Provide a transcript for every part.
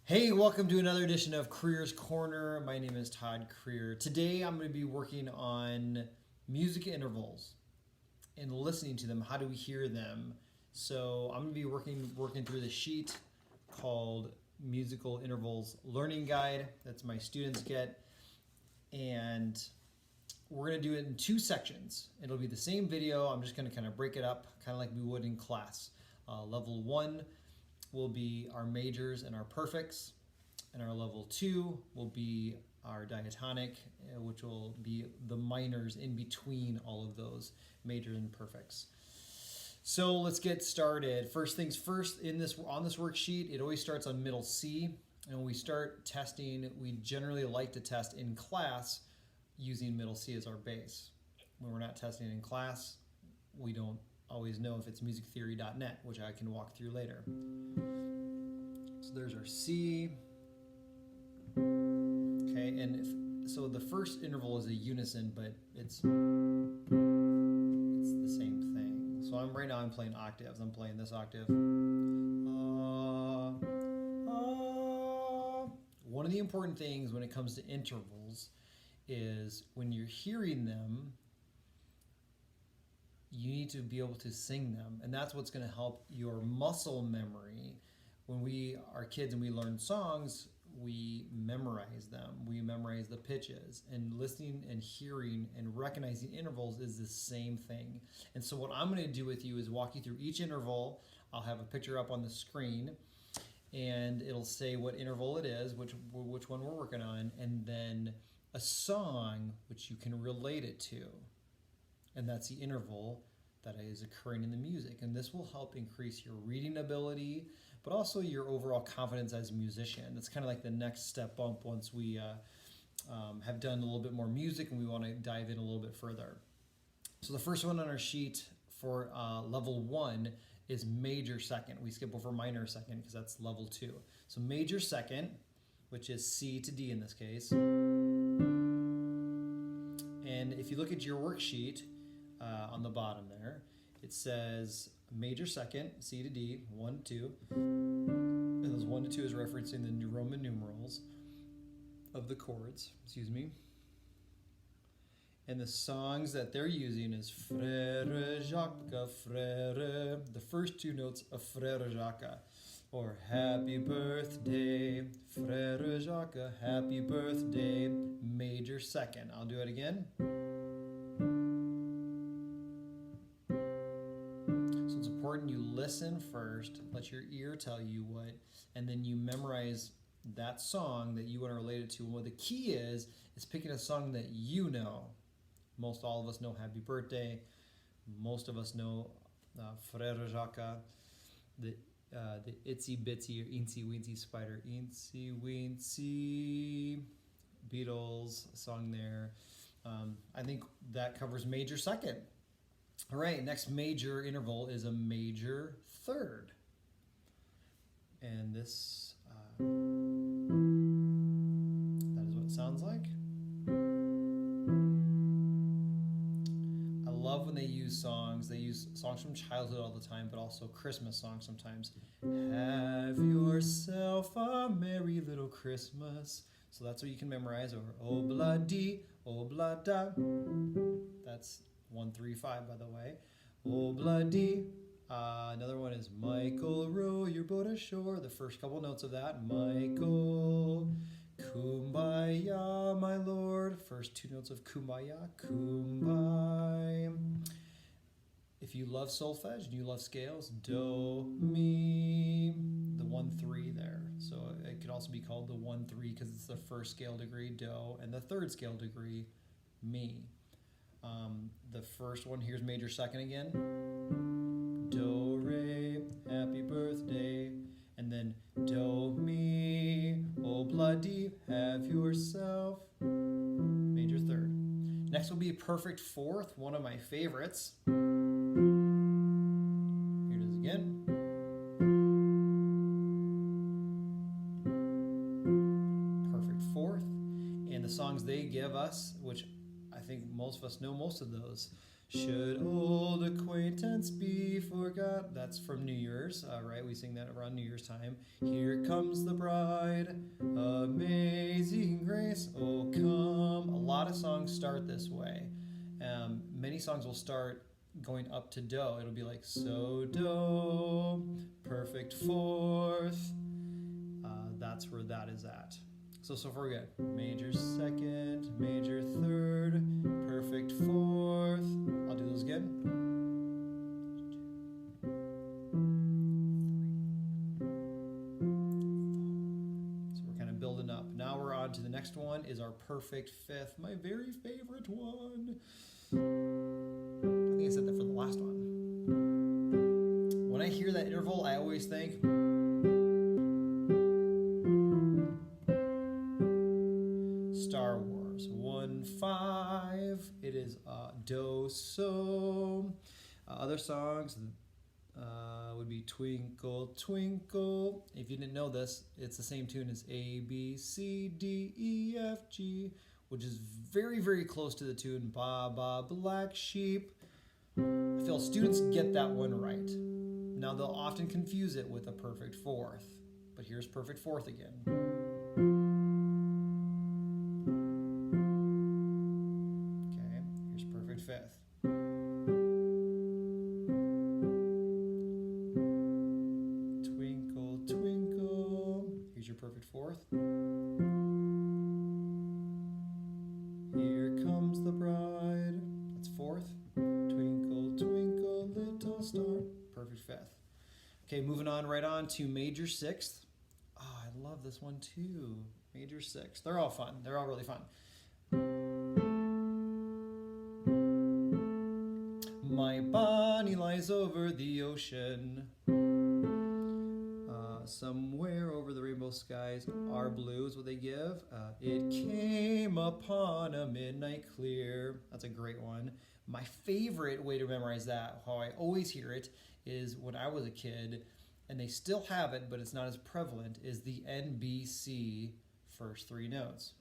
Hey, welcome to another edition of Krier's Corner. My name is Todd Krier. Today I'm going to be working on music intervals and listening to them. How do we hear them? So I'm going to be working through the sheet called Musical Intervals Learning Guide. That's my students get. And we're going to do it in two sections. It'll be the same video. I'm just going to kind of break it up, kind of like we would in class. Level 1 will be our majors and our perfects, and our level 2 will be our diatonic, which will be the minors in between all of those majors and perfects. So let's get started. First things first, on this worksheet, it always starts on middle C, and when we start testing, we generally like to test in class using middle C as our base. When we're not testing in class, we don't always know if it's musictheory.net, which I can walk through later. So there's our C. Okay, and so the first interval is a unison, but it's the same thing. So right now I'm playing octaves. I'm playing this octave. One of the important things when it comes to intervals is when you're hearing them, you need to be able to sing them, and that's what's going to help your muscle memory. When we are kids and we learn songs, we memorize them. We memorize the pitches, and listening and hearing and recognizing intervals is the same thing. And so what I'm going to do with you is walk you through each interval. I'll have a picture up on the screen, and it'll say what interval it is, which one we're working on, and then a song which you can relate it to. And that's the interval that is occurring in the music. And this will help increase your reading ability, but also your overall confidence as a musician. It's kind of like the next step bump once we have done a little bit more music and we want to dive in a little bit further. So the first one on our sheet for level 1 is major second. We skip over minor second because that's level 2. So major second, which is C to D in this case. And if you look at your worksheet, on the bottom there, it says major second, C to D, 1, 2. And those 1 to 2 is referencing the Roman numerals of the chords, And the songs that they're using is Frère Jacques, Frère, the first 2 notes of Frère Jacques, or Happy Birthday, Frère Jacques, Happy Birthday, major second. I'll do it again. You listen first, let your ear tell you what, and then you memorize that song that you want to relate it to. And what the key is picking a song that you know. Most all of us know Happy Birthday. Most of us know Frère Jacques, the Itsy Bitsy or Eensy Weensy Spider, Eensy Weensy, Beatles song there. I think that covers major second. All right, next major interval is a major third. And this, that is what it sounds like. I love when they use songs. They use songs from childhood all the time, but also Christmas songs sometimes. Have yourself a merry little Christmas. So that's what you can memorize. Or obla-dee, obla-da. That's 1, 3, 5, by the way. Obla-dee. Another one is Michael, row your boat ashore. The first couple notes of that. Michael, kumbaya, my lord. First 2 notes of kumbaya. Kumbaya. If you love solfege and you love scales, do, mi, the 1, 3 there. So it could also be called the 1, 3 because it's the first scale degree, do, and the third scale degree, mi. The first one, here's major second again. Do, re, happy birthday. And then do, mi, obla-dee, have yourself. Major third. Next will be perfect fourth, one of my favorites. Here it is again. Perfect fourth. And the songs they give us, which I think most of us know most of those. Should old acquaintance be forgot? That's from New Year's, right? We sing that around New Year's time. Here comes the bride, amazing grace, oh come. A lot of songs start this way. Many songs will start going up to do. It'll be like so do, perfect fourth. That's where that is at. So far we're good. Major second, major third, perfect fourth. I'll do those again. So we're kind of building up. Now we're on to the next one is our perfect fifth, my very favorite one. I think I said that for the last one. When I hear that interval, I always think Star Wars 1-5. It is do so. Other songs would be Twinkle Twinkle. If you didn't know this, it's the same tune as A B C D E F G, which is very, very close to the tune Ba Ba Black Sheep. I feel students get that one right. Now they'll often confuse it with a perfect fourth, but here's perfect fourth again. Okay, here's perfect fifth. Twinkle, twinkle. Here's your perfect fourth. Here comes the bride. That's fourth. Twinkle, twinkle, little star. Perfect fifth. Okay, moving on right on to major sixth. Oh, I love this one too. Major sixth. They're all fun. They're all really fun. My Bonnie lies over the ocean. Somewhere over the rainbow skies are blue is what they give. It came upon a midnight clear. That's a great one. My favorite way to memorize that, how I always hear it, is when I was a kid, and they still have it, but it's not as prevalent, is the NBC first three notes.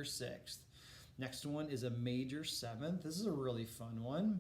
Sixth. Next one is a major seventh. This is a really fun one.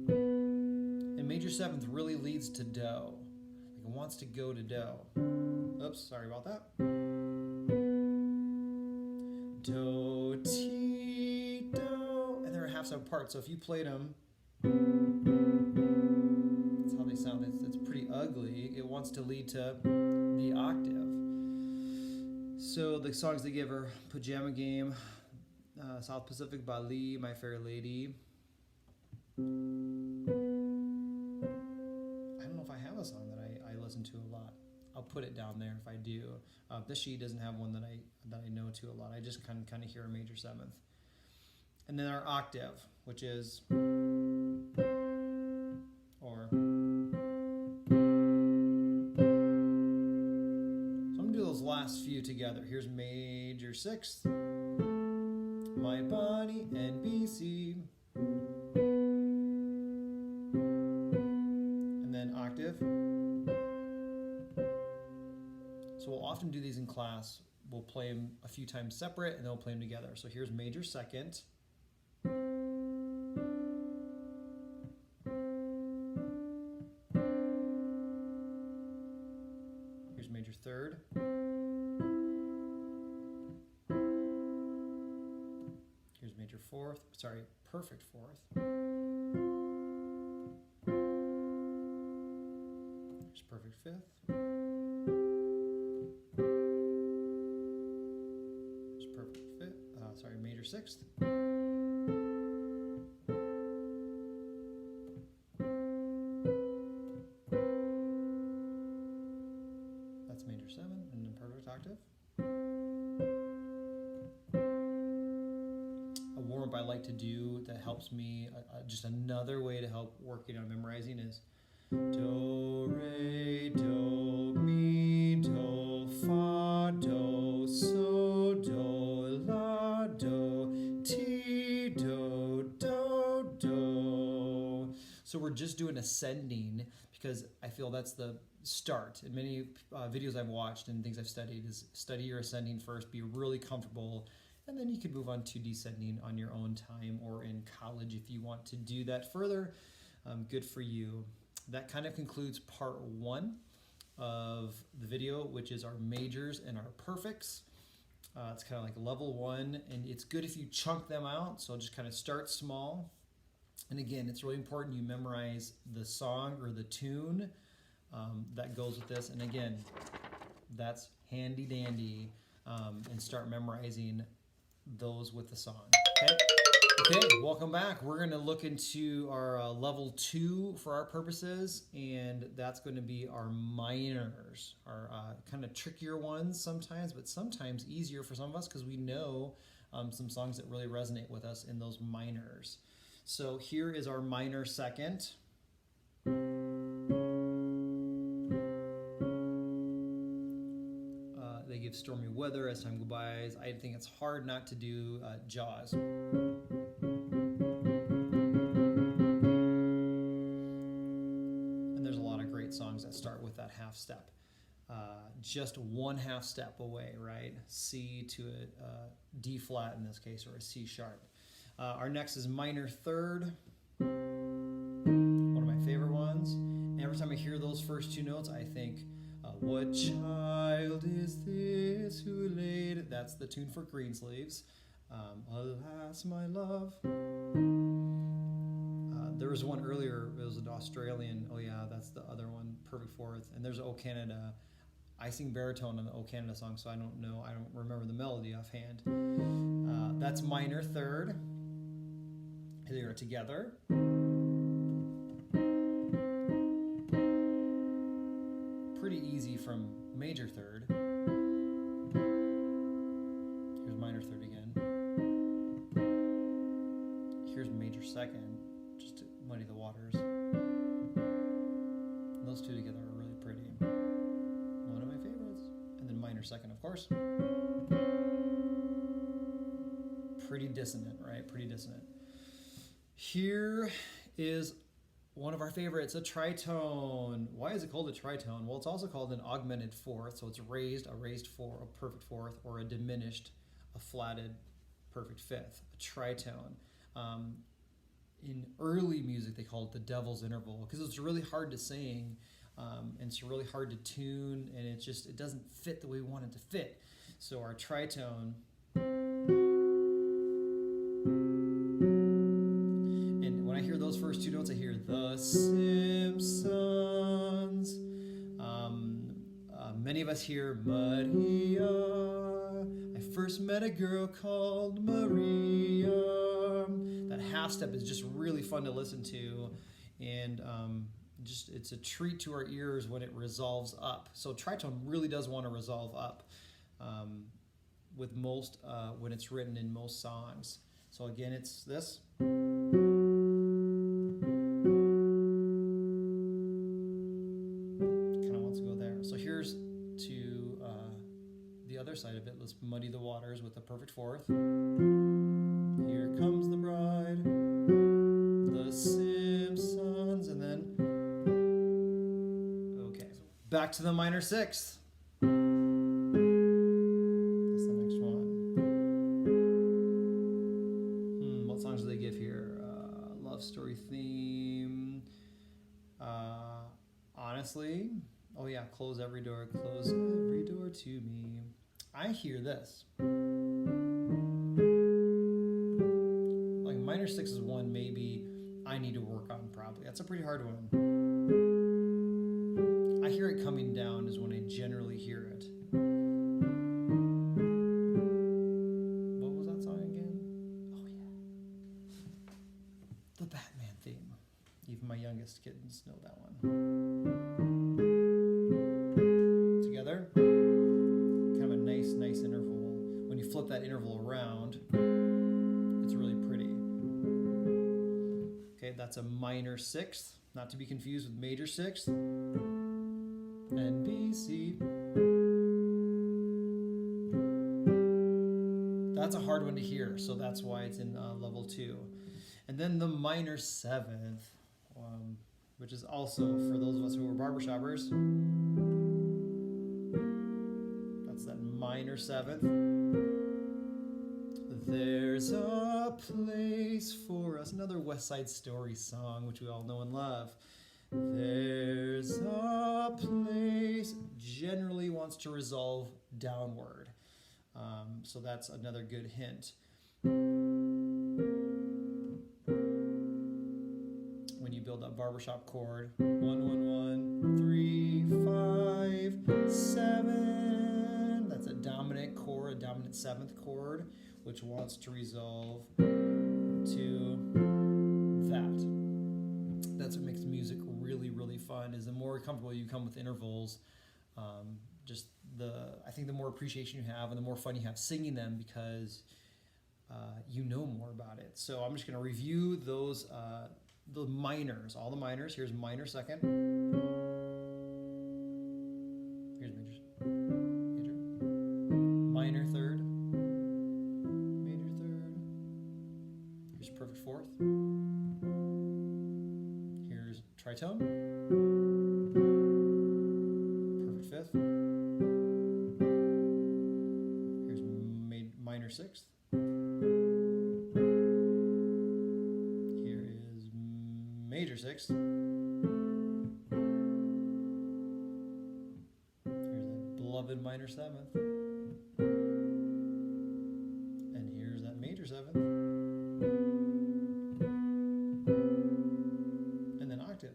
And major seventh really leads to do. Like it wants to go to do. Oops, sorry about that. Do, ti, do. And they're a half step apart. So if you played them, that's how they sound. It's pretty ugly. It wants to lead to the octave. So the songs they give are Pajama Game, South Pacific Bali, My Fair Lady. I don't know if I have a song that I listen to a lot. I'll put it down there if I do. This sheet doesn't have one that I know to a lot. I just kind of hear a major seventh. And then our octave, which is or. Last few together. Here's major sixth, My Bonnie, NBC, and then octave. So we'll often do these in class. We'll play them a few times separate and then we'll play them together. So here's major second, here's major third, major fourth, sorry, perfect fourth. Here's perfect fifth. Here's perfect fifth, sorry, major sixth. That's major seven, and then perfect octave. I like to do that helps me, just another way to help working on memorizing is do, re, do, mi, do, fa, do, so, do, la, do, ti, do, do, do. So we're just doing ascending because I feel that's the start. In many videos I've watched and things I've studied is study your ascending first, be really comfortable, and then you can move on to descending on your own time or in college if you want to do that further. Good for you. That kind of concludes part 1 of the video, which is our majors and our perfects. It's kind of like level 1, and it's good if you chunk them out, so just kind of start small. And again, it's really important you memorize the song or the tune that goes with this. And again, that's handy dandy, and start memorizing those with the song. Okay, welcome back. We're going to look into our level 2 for our purposes, and that's going to be our minors, our kind of trickier ones sometimes, but sometimes easier for some of us because we know some songs that really resonate with us in those minors. So here is our minor second. They give stormy weather as time goes by. I think it's hard not to do Jaws. And there's a lot of great songs that start with that half step. Just one half step away, right? C to a D flat in this case, or a C sharp. Our next is minor third, one of my favorite ones. And every time I hear those first 2 notes, I think, what child is this who laid it? That's the tune for Greensleeves. Alas, my love. There was one earlier, it was an Australian, oh yeah, that's the other one, Perfect Fourth. And there's O Canada. I sing baritone on the O Canada song, so I don't remember the melody offhand. That's minor third. Here they are together. Pretty easy from major third. Here's minor third again. Here's major second, just to muddy the waters. And those 2 together are really pretty. One of my favorites. And then minor second, of course. Pretty dissonant, right? Pretty dissonant. Here is one of our favorites, a tritone. Why is it called a tritone? Well, it's also called an augmented fourth, so it's raised, a perfect fourth, or a diminished, a flatted perfect fifth, a tritone. In early music, they call it the devil's interval because it's really hard to sing, and it's really hard to tune, and it doesn't fit the way we want it to fit. So our tritone. Those first 2 notes, I hear the Simpsons. Many of us hear Maria. I first met a girl called Maria. That half step is just really fun to listen to, and it's a treat to our ears when it resolves up. So tritone really does want to resolve up with most when it's written in most songs. So again, it's this. Side of it. Let's muddy the waters with the perfect fourth. Here comes the bride, the Simpsons, and then okay, back to the minor sixth. That's the next one. What songs do they give here? Love story theme. Honestly, oh yeah, close every door to me. I hear this. Like minor 6 is one maybe I need to work on probably. That's a pretty hard one. I hear it coming down is when I generally hear it. What was that song again? Oh yeah. The Batman theme. Even my youngest kids know that one. Together. Nice interval. When you flip that interval around, it's really pretty. Okay, that's a minor 6th, not to be confused with major 6th. And B, C. That's a hard one to hear, so that's why it's in level 2. And then the minor 7th. which is also, for those of us who are barbershoppers, that's that minor seventh. There's a place for us. Another West Side Story song, which we all know and love. There's a place, generally wants to resolve downward. So that's another good hint. When you build that barbershop chord, 1, 1, 1, 3, 5, 7. That's a dominant chord, a dominant seventh chord, which wants to resolve to that. That's what makes music really, really fun. Is the more comfortable you become with intervals, I think the more appreciation you have and the more fun you have singing them, because you know more about it. So I'm just going to review those the minors, all the minors. Here's minor second. Here's major, minor third, major third. Here's perfect fourth. Here's tritone, perfect fifth. Here's minor sixth. Here is major sixth. Here's that beloved minor seventh. And here's that major seventh. And then octave.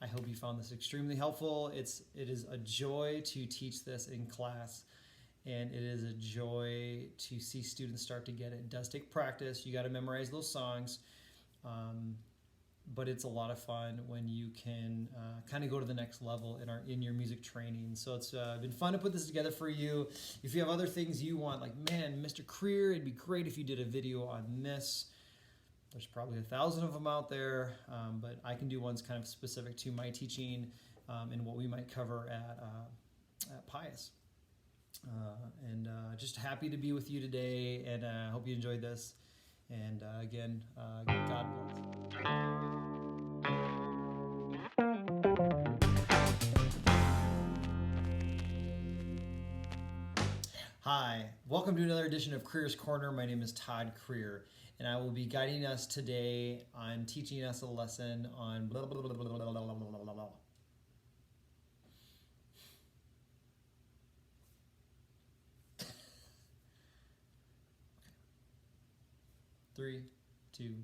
I hope you found this extremely helpful. It is a joy to teach this in class, and it is a joy to see students start to get it. It does take practice. You got to memorize those songs, but it's a lot of fun when you can kind of go to the next level in your music training. So it's been fun to put this together for you. If you have other things you want, like, man, Mr. Krier, it'd be great if you did a video on this. There's probably 1,000 of them out there, but I can do ones kind of specific to my teaching and what we might cover at Pius. Just happy to be with you today, and I hope you enjoyed this. And again, God bless. Hi, welcome to another edition of Krier's Corner. My name is Todd Krier, and I will be guiding us today on teaching us a lesson on blah, blah, blah, blah, blah, blah, blah, blah, blah. 3, 2,